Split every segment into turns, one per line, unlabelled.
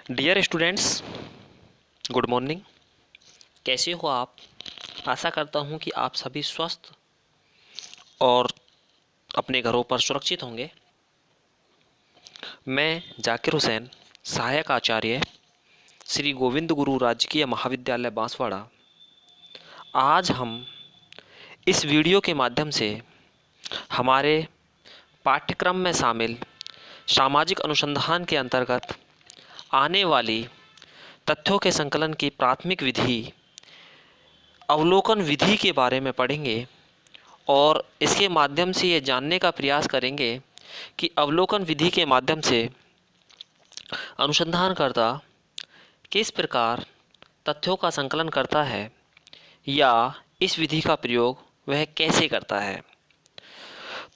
Dear students, good morning. कैसे हो आप? आशा करता हूँ कि आप सभी स्वस्थ और अपने घरों पर सुरक्षित होंगे। मैं जाकिर हुसैन, सहायक आचार्य, श्री गोविंद गुरु राजकीय महाविद्यालय बांसवाड़ा। आज हम इस वीडियो के माध्यम से हमारे पाठ्यक्रम में शामिल सामाजिक अनुसंधान के अंतर्गत आने वाली तथ्यों के संकलन की प्राथमिक विधि अवलोकन विधि के बारे में पढ़ेंगे और इसके माध्यम से ये जानने का प्रयास करेंगे कि अवलोकन विधि के माध्यम से अनुसंधानकर्ता किस प्रकार तथ्यों का संकलन करता है या इस विधि का प्रयोग वह कैसे करता है।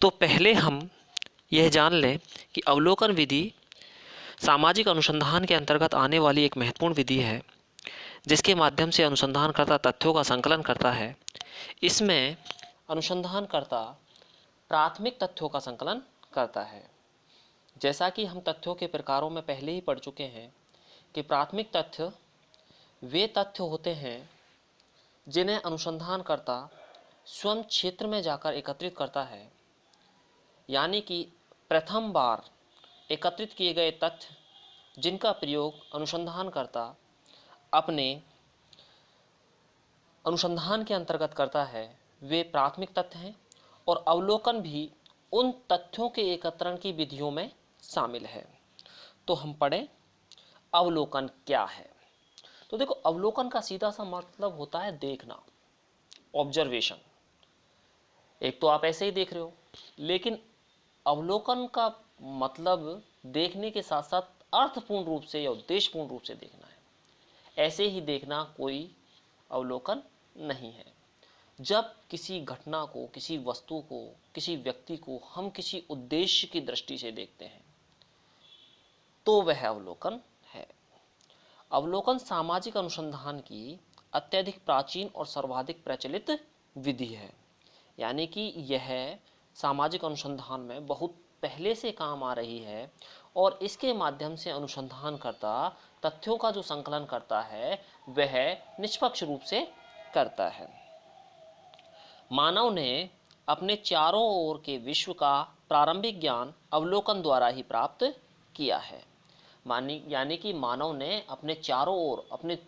तो पहले हम यह जान लें कि अवलोकन विधि सामाजिक अनुसंधान के अंतर्गत आने वाली एक महत्वपूर्ण विधि है जिसके माध्यम से अनुसंधानकर्ता तथ्यों का संकलन करता है। इसमें अनुसंधानकर्ता प्राथमिक तथ्यों का संकलन करता है। जैसा कि हम तथ्यों के प्रकारों में पहले ही पढ़ चुके हैं कि प्राथमिक तथ्य वे तथ्य होते हैं जिन्हें अनुसंधानकर्ता स्वयं क्षेत्र में जाकर एकत्रित करता है, यानी कि प्रथम बार एकत्रित किए गए तथ्य जिनका प्रयोग अनुसंधानकर्ता अपने अनुसंधान के अंतर्गत करता है वे प्राथमिक तथ्य हैं। और अवलोकन भी उन तथ्यों के एकत्रण की विधियों में शामिल है। तो हम पढ़ें अवलोकन क्या है। तो देखो, अवलोकन का सीधा सा मतलब होता है देखना, ऑब्जर्वेशन। एक तो आप ऐसे ही देख रहे हो, लेकिन अवलोकन का मतलब देखने के साथ साथ अर्थपूर्ण रूप से या उद्देश्यपूर्ण रूप से देखना है। ऐसे ही देखना कोई अवलोकन नहीं है। जब किसी घटना को, किसी वस्तु को, किसी व्यक्ति को हम किसी उद्देश्य की दृष्टि से देखते हैं तो वह अवलोकन है। अवलोकन सामाजिक अनुसंधान की अत्यधिक प्राचीन और सर्वाधिक प्रचलित विधि है, यानी कि यह सामाजिक अनुसंधान में बहुत पहले से काम आ रही है और इसके माध्यम से अनुसंधानकर्ता तथ्यों का जो संकलन करता है वह निष्पक्ष रूप से करता है। मानव ने अपने चारों ओर के विश्व का प्रारंभिक ज्ञान अवलोकन द्वारा ही प्राप्त किया है। यानी कि मानव ने अपने चारों ओर, अपने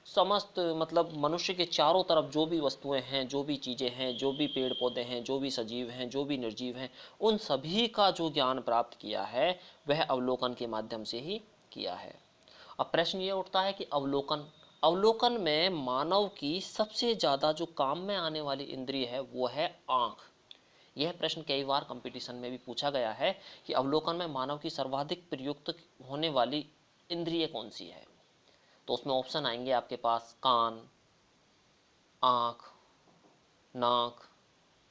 समस्त मतलब मनुष्य के चारों तरफ जो भी वस्तुएं हैं, जो भी चीज़ें हैं, जो भी पेड़ पौधे हैं, जो भी सजीव हैं, जो भी निर्जीव हैं, उन सभी का जो ज्ञान प्राप्त किया है वह अवलोकन के माध्यम से ही किया है। अब प्रश्न ये उठता है कि अवलोकन में मानव की सबसे ज़्यादा जो काम में आने वाली इंद्रिय है वो है आँख। यह प्रश्न कई बार कंपटीशन में भी पूछा गया है कि अवलोकन में मानव की सर्वाधिक प्रयुक्त होने वाली इंद्रिय कौन सी है। तो उसमें ऑप्शन आएंगे आपके पास कान, आँख, नाक,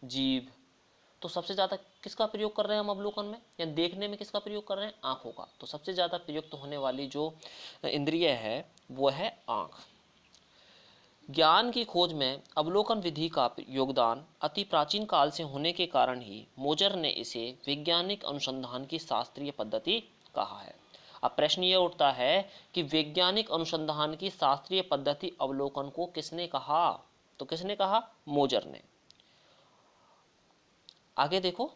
जीभ। तो सबसे ज़्यादा किसका प्रयोग कर रहे हैं हम अवलोकन में या देखने में किसका प्रयोग कर रहे हैं? आँखों का। तो सबसे ज़्यादा प्रयुक्त होने वाली जो इंद्रिय है वो है आँख। ज्ञान की खोज में अवलोकन विधि का योगदान अति प्राचीन काल से होने के कारण ही मोजर ने इसे वैज्ञानिक अनुसंधान की शास्त्रीय पद्धति कहा है। अब प्रश्न ये उठता है कि वैज्ञानिक अनुसंधान की शास्त्रीय पद्धति अवलोकन को किसने कहा? तो किसने कहा? मोजर ने। आगे देखो,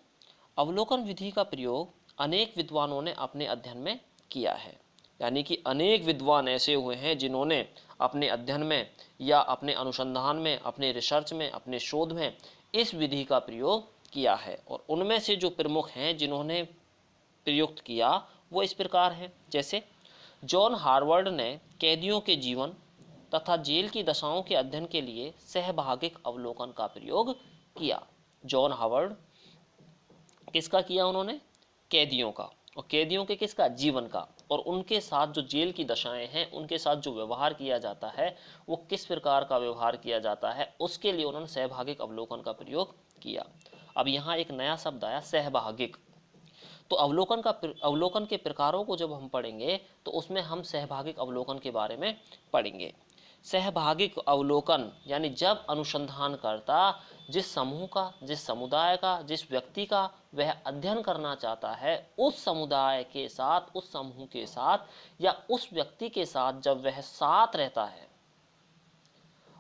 अवलोकन विधि का प्रयोग अनेक विद्वानों ने अपने अध्ययन में किया है, यानी कि अनेक विद्वान ऐसे हुए हैं जिन्होंने अपने अध्ययन में या अपने अनुसंधान में, अपने रिसर्च में, अपने शोध में इस विधि का प्रयोग किया है। और उनमें से जो प्रमुख हैं जिन्होंने प्रयुक्त किया वो इस प्रकार हैं। जैसे जॉन हार्वर्ड ने कैदियों के जीवन तथा जेल की दशाओं के अध्ययन के लिए सहभागिक अवलोकन का प्रयोग किया। जॉन हार्वर्ड किसका किया उन्होंने? कैदियों का। और कैदियों के किसका? जीवन का। और उनके साथ जो जेल की दशाएं हैं, उनके साथ जो व्यवहार किया जाता है वो किस प्रकार का व्यवहार किया जाता है, उसके लिए उन्होंने सहभागिक अवलोकन का प्रयोग किया। अब यहाँ एक नया शब्द आया, सहभागिक। तो अवलोकन के प्रकारों को जब हम पढ़ेंगे तो उसमें हम सहभागिक अवलोकन के बारे में पढ़ेंगे। सहभागिक अवलोकन यानी जब अनुसंधानकर्ता जिस समूह का, जिस समुदाय का, जिस व्यक्ति का वह अध्ययन करना चाहता है, उस समुदाय के साथ, उस समूह के साथ या उस व्यक्ति के साथ जब वह साथ रहता है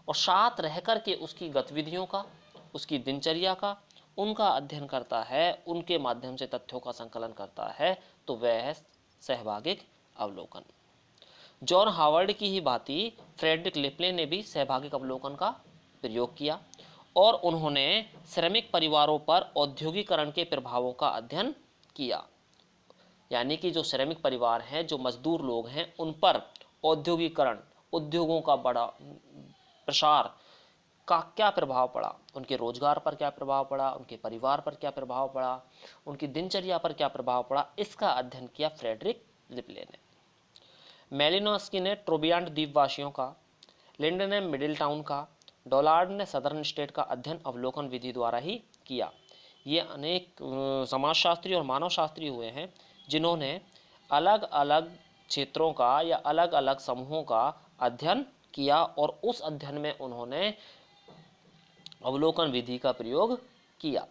और साथ रह कर के उसकी गतिविधियों का, उसकी दिनचर्या का, उनका अध्ययन करता है, उनके माध्यम से तथ्यों का संकलन करता है, तो वह है सहभागिक अवलोकन। जॉन हावर्ड की ही भांति फ्रेडरिक लिपले ने भी सहभागिक अवलोकन का प्रयोग किया और उन्होंने श्रमिक परिवारों पर औद्योगिकरण के प्रभावों का अध्ययन किया। यानी कि जो श्रमिक परिवार हैं, जो मजदूर लोग हैं, उन पर औद्योगिकरण, उद्योगों का बड़ा प्रसार का क्या प्रभाव पड़ा, उनके रोजगार पर क्या प्रभाव पड़ा, उनके परिवार पर क्या प्रभाव पड़ा, उनकी दिनचर्या पर क्या प्रभाव पड़ा, इसका अध्ययन किया फ्रेडरिक लिपले ने। मेलिनोस्की ने ट्रोबियांड द्वीपवासियों का, लिंडन ने मिडिल टाउन का, डोलार्ड ने सदर्न स्टेट का अध्ययन अवलोकन विधि द्वारा ही किया। ये अनेक समाजशास्त्री और मानवशास्त्री हुए हैं जिन्होंने अलग अलग क्षेत्रों का या अलग अलग समूहों का अध्ययन किया और उस अध्ययन में उन्होंने अवलोकन विधि का प्रयोग किया।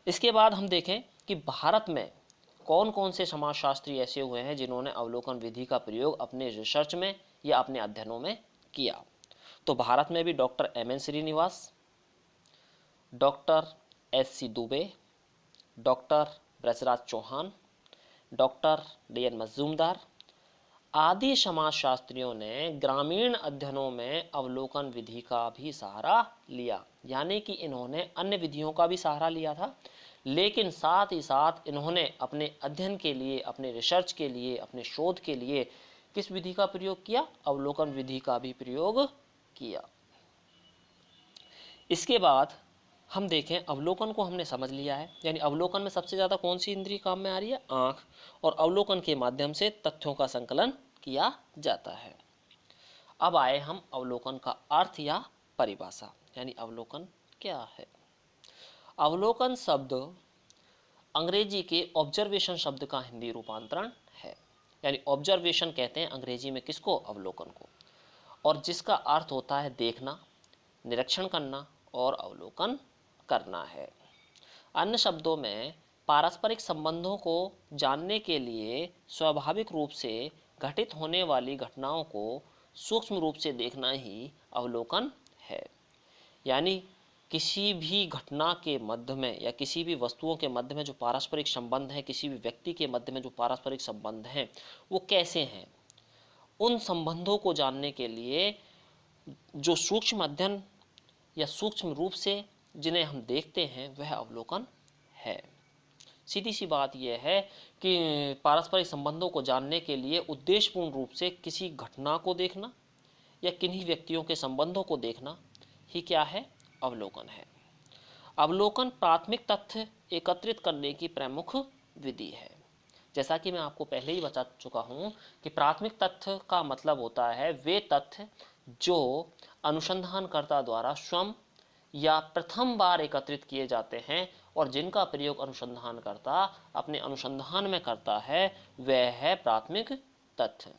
इसके बाद हम देखें कि भारत में कौन कौन से समाजशास्त्री ऐसे हुए हैं जिन्होंने अवलोकन विधि का प्रयोग अपने रिसर्च में या अपने अध्ययनों में किया। तो भारत में भी doctor M N. Srinivas, doctor S C. Dubey, doctor Brajraj Chauhan, doctor D N. Majumdar आदि समाजशास्त्रियों ने ग्रामीण अध्ययनों में अवलोकन विधि का भी सहारा लिया। यानी कि इन्होंने अन्य विधियों का भी सहारा लिया था, लेकिन साथ ही साथ इन्होंने अपने अध्ययन के लिए, अपने रिसर्च के लिए, अपने शोध के लिए किस विधि का प्रयोग किया? अवलोकन विधि का भी प्रयोग किया। इसके बाद हम देखें, अवलोकन को हमने समझ लिया है, यानी अवलोकन में सबसे ज़्यादा कौन सी इंद्रिय काम में आ रही है? आँख। और अवलोकन के माध्यम से तथ्यों का संकलन किया जाता है। अब आए हम अवलोकन का अर्थ या परिभाषा, यानी अवलोकन क्या है। अवलोकन शब्द अंग्रेजी के ऑब्जर्वेशन शब्द का हिंदी रूपांतरण है। यानी ऑब्जर्वेशन कहते हैं अंग्रेजी में किसको? अवलोकन को, और जिसका अर्थ होता है देखना, निरीक्षण करना और अवलोकन करना है। अन्य शब्दों में पारस्परिक संबंधों को जानने के लिए स्वाभाविक रूप से घटित होने वाली घटनाओं को सूक्ष्म रूप से देखना ही अवलोकन है। यानी किसी भी घटना के मध्य में या किसी भी वस्तुओं के मध्य में जो पारस्परिक संबंध है, किसी भी व्यक्ति के मध्य में जो पारस्परिक संबंध हैं, वो कैसे हैं, उन संबंधों को जानने के लिए जो सूक्ष्म अध्ययन या सूक्ष्म रूप से जिन्हें हम देखते हैं, वह अवलोकन है। सीधी सी बात यह है कि पारस्परिक संबंधों को जानने के लिए उद्देश्यपूर्ण रूप से किसी घटना को देखना या किन्हीं व्यक्तियों के संबंधों को देखना ही क्या है? अवलोकन है। अवलोकन प्राथमिक तथ्य एकत्रित करने की प्रमुख विधि है। जैसा कि मैं आपको पहले ही बता चुका हूं कि प्राथमिक तथ्य का मतलब होता है वे तथ्य जो अनुसंधानकर्ता द्वारा स्वयं या प्रथम बार एकत्रित किए जाते हैं और जिनका प्रयोग अनुसंधानकर्ता अपने अनुसंधान में करता है, वह है प्राथमिक तथ्य।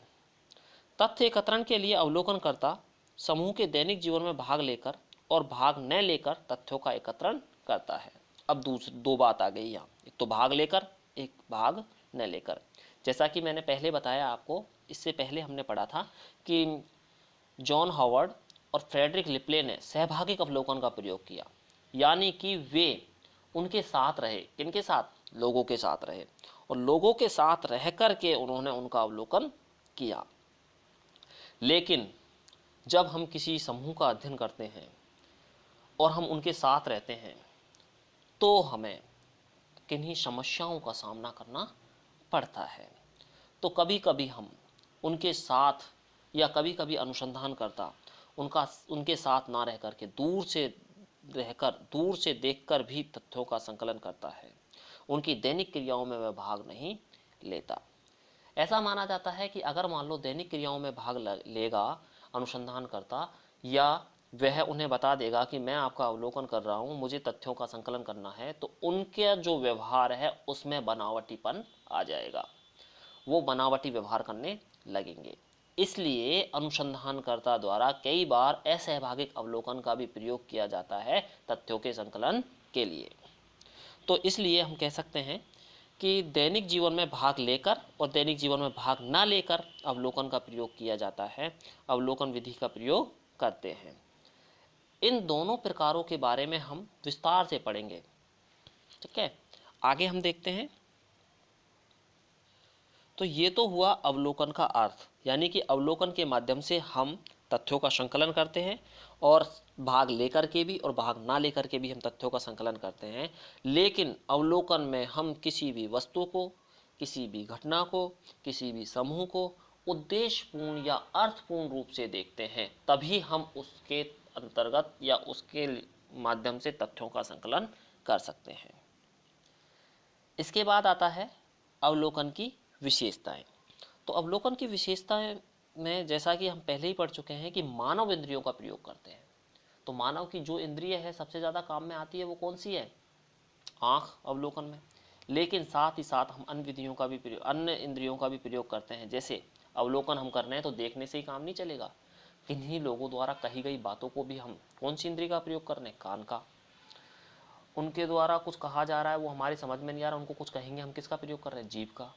तथ्य एकत्रण के लिए अवलोकनकर्ता समूह के दैनिक जीवन में भाग लेकर और भाग न लेकर तथ्यों का एकत्रण करता है। अब दो बात आ गई यहाँ, एक तो भाग लेकर, एक भाग न लेकर। जैसा कि मैंने पहले बताया आपको, इससे पहले हमने पढ़ा था कि जॉन हावर्ड और फ्रेडरिक लिपले ने सहभागिक अवलोकन का प्रयोग किया। यानी कि वे उनके साथ रहे, किनके साथ? लोगों के साथ रहे, और लोगों के साथ रह कर के उन्होंने उनका अवलोकन किया। लेकिन जब हम किसी समूह का अध्ययन करते हैं और हम उनके साथ रहते हैं, तो हमें किन्हीं समस्याओं का सामना करना पड़ता है। तो कभी कभी हम उनके साथ या कभी कभी अनुसंधान करता उनके साथ ना रह करके दूर से देखकर भी तथ्यों का संकलन करता है। उनकी दैनिक क्रियाओं में वह भाग नहीं लेता। ऐसा माना जाता है कि अगर मान लो दैनिक क्रियाओं में भाग लेगा अनुसंधान करता, या वह उन्हें बता देगा कि मैं आपका अवलोकन कर रहा हूं, मुझे तथ्यों का संकलन करना है, तो उनके जो व्यवहार है उसमें बनावटीपन आ जाएगा, वो बनावटी व्यवहार करने लगेंगे। इसलिए अनुसंधानकर्ता द्वारा कई बार असहभागिक अवलोकन का भी प्रयोग किया जाता है तथ्यों के संकलन के लिए। तो इसलिए हम कह सकते हैं कि दैनिक जीवन में भाग लेकर और दैनिक जीवन में भाग ना लेकर अवलोकन का प्रयोग किया जाता है, अवलोकन विधि का प्रयोग करते हैं। इन दोनों प्रकारों के बारे में हम विस्तार से पढ़ेंगे। ठीक है, आगे हम देखते हैं। तो ये तो हुआ अवलोकन का अर्थ, यानी कि अवलोकन के माध्यम से हम तथ्यों का संकलन करते हैं और भाग लेकर के भी और भाग ना लेकर के भी हम तथ्यों का संकलन करते हैं। लेकिन अवलोकन में हम किसी भी वस्तु को, किसी भी घटना को, किसी भी समूह को उद्देश्यपूर्ण या अर्थपूर्ण रूप से देखते हैं, तभी हम उसके अंतर्गत या उसके माध्यम से तथ्यों का संकलन कर सकते हैं। इसके बाद आता है अवलोकन की विशेषताएं। तो अवलोकन की विशेषताएं में जैसा कि हम पहले ही पढ़ चुके हैं कि मानव इंद्रियों का प्रयोग करते हैं। तो मानव की जो इंद्रिय है सबसे ज़्यादा काम में आती है वो कौन सी है? आँख अवलोकन में। लेकिन साथ ही साथ हम अन्य विधियों का भी प्रयोग, अन्य इंद्रियों का भी प्रयोग करते हैं। जैसे अवलोकन हम कर रहे हैं तो देखने से ही काम नहीं चलेगा, किन्हीं लोगों द्वारा कही गई बातों को भी हम कौन सी इंद्रिय का प्रयोग कर रहे हैं? कान का। उनके द्वारा कुछ कहा जा रहा है वो हमारी समझ में नहीं आ रहा, उनको कुछ कहेंगे, हम किसका प्रयोग कर रहे हैं? जीभ का।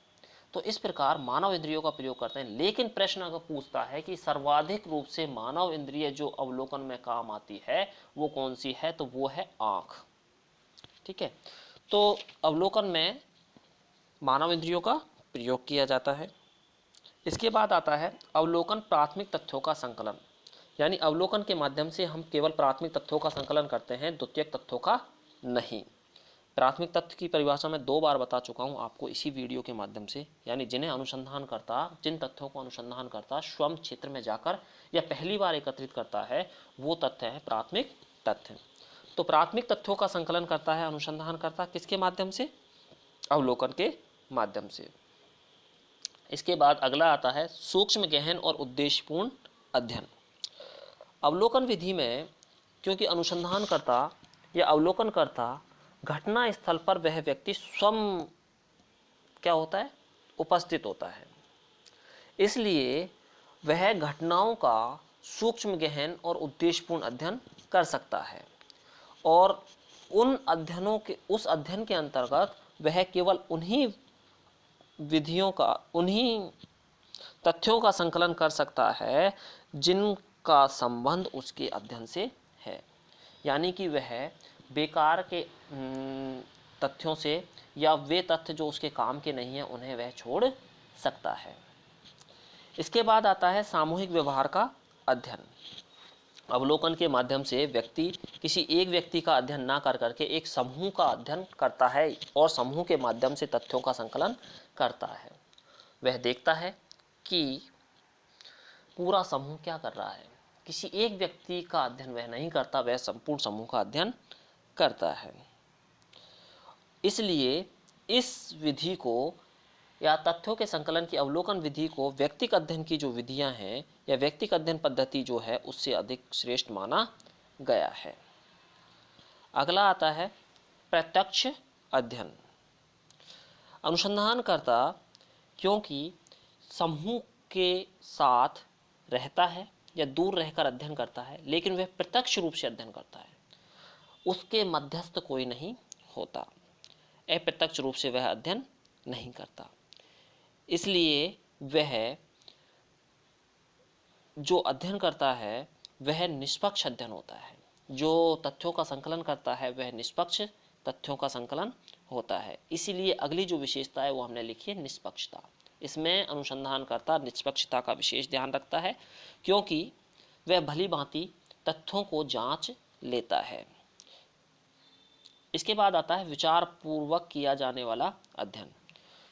तो इस प्रकार मानव इंद्रियों का प्रयोग करते हैं। लेकिन प्रश्न अगर पूछता है कि सर्वाधिक रूप से मानव इंद्रिय जो अवलोकन में काम आती है वो कौन सी है, तो वो है आँख। ठीक है, तो अवलोकन में मानव इंद्रियों का प्रयोग किया जाता है। इसके बाद आता है अवलोकन प्राथमिक तथ्यों का संकलन, यानी अवलोकन के माध्यम से हम केवल प्राथमिक तथ्यों का संकलन करते हैं, द्वितीयक तथ्यों का नहीं। प्राथमिक तथ्य की परिभाषा मैं 2 बार बता चुका हूं आपको इसी वीडियो के माध्यम से, यानी जिन तथ्यों को अनुसंधान करता स्वयं क्षेत्र में जाकर या पहली बार एकत्रित करता है वो तथ्य है प्राथमिक तथ्य। तो प्राथमिक तथ्यों का संकलन करता है अनुसंधान करता किसके माध्यम से? अवलोकन के माध्यम से। इसके बाद अगला आता है सूक्ष्म गहन और उद्देश्यपूर्ण अध्ययन। अवलोकन विधि में क्योंकि अनुसंधान करता या अवलोकन करता घटना स्थल पर वह व्यक्ति स्वयं क्या होता है? उपस्थित होता है, इसलिए वह घटनाओं का सूक्ष्म गहन और उद्देश्यपूर्ण अध्ययन कर सकता है और उस अध्ययन के अंतर्गत वह केवल उन्हीं तथ्यों का संकलन कर सकता है जिनका संबंध उसके अध्ययन से है। यानी कि वह बेकार के तथ्यों से या वे तथ्य जो उसके काम के नहीं हैं उन्हें वह छोड़ सकता है। इसके बाद आता है सामूहिक व्यवहार का अध्ययन। अवलोकन के माध्यम से व्यक्ति किसी एक व्यक्ति का अध्ययन ना कर करके एक समूह का अध्ययन करता है और समूह के माध्यम से तथ्यों का संकलन करता है। वह देखता है कि पूरा समूह क्या कर रहा है। किसी एक व्यक्ति का अध्ययन वह नहीं करता, वह संपूर्ण समूह का अध्ययन करता है। इसलिए इस विधि को या तथ्यों के संकलन की अवलोकन विधि को व्यक्तिगत अध्ययन की जो विधियां हैं या व्यक्तिगत अध्ययन पद्धति जो है उससे अधिक श्रेष्ठ माना गया है। अगला आता है प्रत्यक्ष अध्ययन। अनुसंधानकर्ता क्योंकि समूह के साथ रहता है या दूर रहकर अध्ययन करता है, लेकिन वह प्रत्यक्ष रूप से अध्ययन करता है, उसके मध्यस्थ कोई नहीं होता, अप्रत्यक्ष रूप से वह अध्ययन नहीं करता। इसलिए वह जो अध्ययन करता है वह निष्पक्ष अध्ययन होता है। जो तथ्यों का संकलन करता है वह निष्पक्ष तथ्यों का संकलन होता है। इसीलिए अगली जो विशेषता है वो हमने लिखी है निष्पक्षता। इसमें अनुसंधानकर्ता निष्पक्षता का विशेष ध्यान रखता है क्योंकि वह भली भांति तथ्यों को जांच लेता है। इसके बाद आता है विचार पूर्वक किया जाने वाला अध्ययन।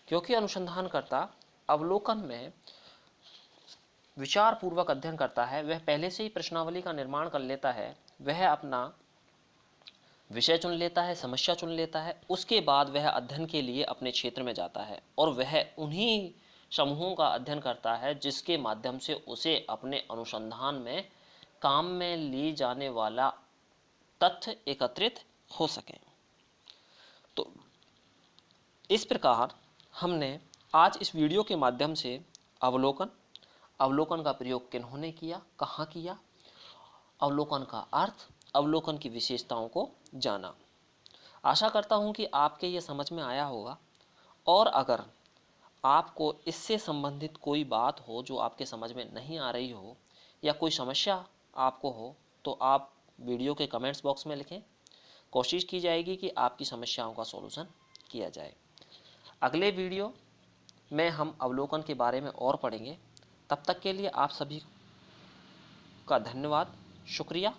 क्योंकि अनुसंधानकर्ता अवलोकन में विचार पूर्वक अध्ययन करता है, वह पहले से ही प्रश्नावली का निर्माण कर लेता है, वह अपना विषय चुन लेता है, समस्या चुन लेता है, उसके बाद वह अध्ययन के लिए अपने क्षेत्र में जाता है और वह उन्हीं समूहों का अध्ययन करता है जिसके माध्यम से उसे अपने अनुसंधान में काम में ली जाने वाला तथ्य एकत्रित हो सके। तो इस प्रकार हमने आज इस वीडियो के माध्यम से अवलोकन, अवलोकन का प्रयोग किन्होंने किया, कहाँ किया, अवलोकन का अर्थ, अवलोकन की विशेषताओं को जाना। आशा करता हूँ कि आपके ये समझ में आया होगा, और अगर आपको इससे संबंधित कोई बात हो जो आपके समझ में नहीं आ रही हो, या कोई समस्या आपको हो, तो आप वीडियो के कमेंट्स बॉक्स में लिखें। कोशिश की जाएगी कि आपकी समस्याओं का सॉल्यूशन किया जाए। अगले वीडियो में हम अवलोकन के बारे में और पढ़ेंगे। तब तक के लिए आप सभी का धन्यवाद, शुक्रिया।